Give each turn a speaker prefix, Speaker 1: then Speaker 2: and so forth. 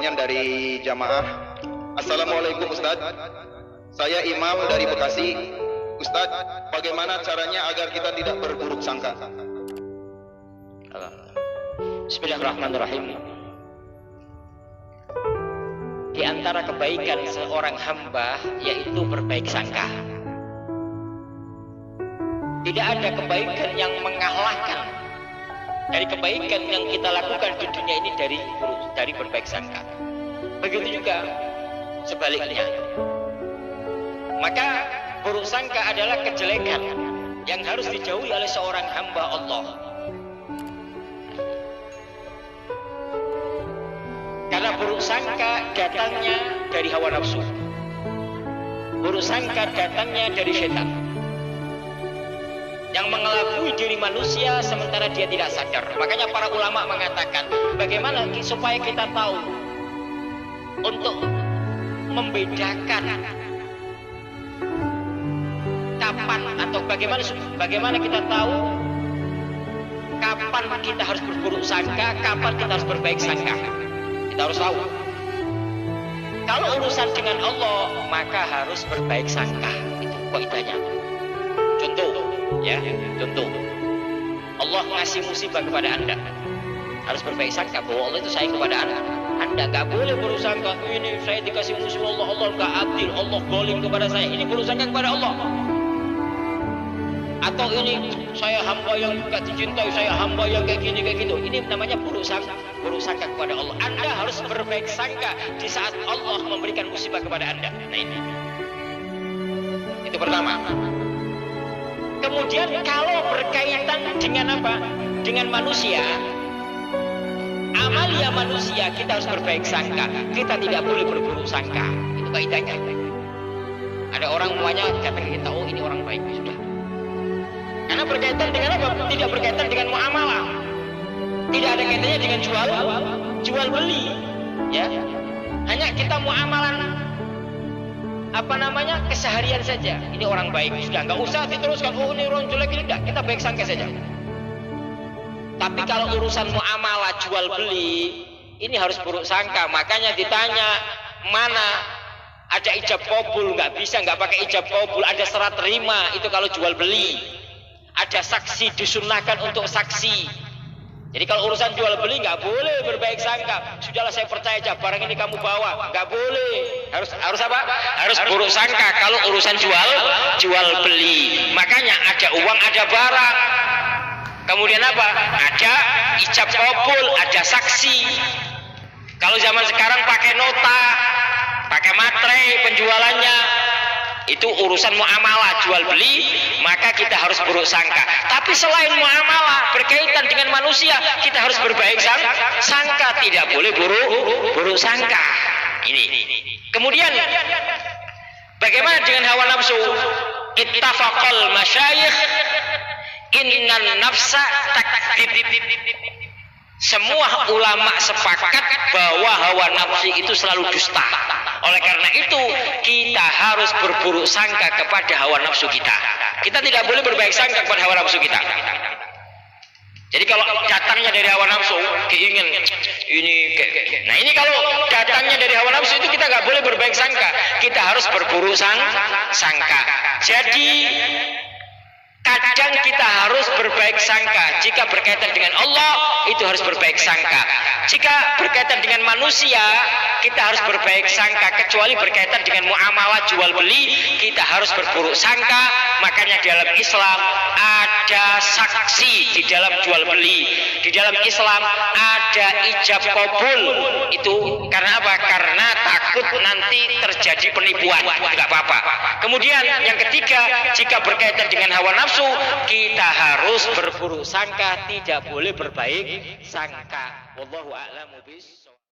Speaker 1: pertanyaan dari jamaah. Assalamualaikum Ustaz. Saya Imam dari Bekasi. Ustaz, bagaimana caranya agar kita tidak berburuk sangka?
Speaker 2: Bismillahirrahmanirrahim. Di antara kebaikan seorang hamba yaitu berbaik sangka. Tidak ada kebaikan yang mengalahkan dari kebaikan yang kita lakukan di dunia ini dari berbaik sangka. Begitu juga sebaliknya. Maka buruk sangka adalah kejelekan yang harus dijauhi oleh seorang hamba Allah. Karena buruk sangka datangnya dari hawa nafsu. Buruk sangka datangnya dari setan yang mengelabui diri manusia sementara dia tidak sadar. Makanya para ulama mengatakan bagaimana supaya kita tahu untuk membedakan kapan atau bagaimana kita tahu kapan kita harus berburuk sangka, kapan kita harus berbaik sangka. Kita harus tahu. Kalau urusan dengan Allah maka harus berbaik sangka. Itu kaidahnya. Contoh, Allah ngasih musibah kepada Anda, harus berbaik sangka bahwa Allah itu sayang kepada Anda. Nggak boleh bersangka ini saya dikasih musibah Allah nggak adil, Allah zalim kepada saya. Ini bersangka kepada Allah. Atau ini saya hamba yang nggak dicintai, saya hamba yang kayak gini kayak gitu. Ini namanya buruk sangka kepada Allah. Anda harus berbaik sangka di saat Allah memberikan musibah kepada Anda. Nah ini, itu pertama. Kemudian kalau berkaitan dengan apa? Dengan manusia, amalia manusia kita harus berbaik sangka. Kita tidak boleh berburuk sangka. Itu kaidahnya. Ada orang semuanya datang kita, oh ini orang baik sudah. Karena berkaitan dengan apa? Tidak berkaitan dengan muamalah. Tidak ada kaitannya dengan jual beli. Ya. Hanya kita muamalah keseharian saja. Ini orang baik sudah, nggak usah diteruskan. Oh ini orang jelek ini, enggak. Kita baik sangka saja. Tapi kalau urusan muamalah jual beli, ini harus buruk sangka. Makanya ditanya mana ada ijab kabul, nggak bisa nggak pakai ijab kabul. Ada serat terima itu kalau jual beli. Ada saksi disunahkan untuk saksi. Jadi kalau urusan jual beli nggak boleh berbaik sangka. Sudahlah saya percaya aja barang ini kamu bawa, nggak boleh. Harus apa? Harus buruk sangka kalau urusan jual beli. Makanya ada uang, ada barang. Kemudian apa? Ada ijab kabul, ada saksi. Kalau zaman sekarang pakai nota, pakai materai penjualannya. Itu urusan muamalah jual beli, maka kita harus buruk sangka. Tapi selain muamalah berkaitan dengan manusia, kita harus berbaik sangka, tidak boleh buruk sangka. Ini. Kemudian bagaimana dengan hawa nafsu? Ittafaqal masyayikh innan nafsa takdzib. Semua ulama sepakat bahwa hawa nafsu itu selalu dusta. Oleh karena itu kita harus berburuk sangka kepada hawa nafsu kita. Kita tidak boleh berbaik sangka kepada hawa nafsu kita. Jadi kalau datangnya dari hawa nafsu, keingin ini kayak. Nah ini kalau datangnya dari hawa nafsu itu kita nggak boleh berbaik sangka. Kita harus berburuk sangka. Jadi kadang kita harus berbaik sangka. Jika berkaitan dengan Allah, itu harus berbaik sangka. Jika berkaitan dengan manusia, kita harus berbaik sangka. Kecuali berkaitan dengan muamalah jual beli, kita harus berburuk sangka. Makanya dalam Islam ada saksi di dalam jual beli. Di dalam Islam ada ijab kabul. Itu karena apa? Karena takut nanti terjadi penipuan. Tidak apa-apa. Kemudian yang ketiga, jika berkaitan dengan hawa nafsu, kita harus berburuk sangka, tidak boleh berbaik sangka. Wallahu a'lamu bis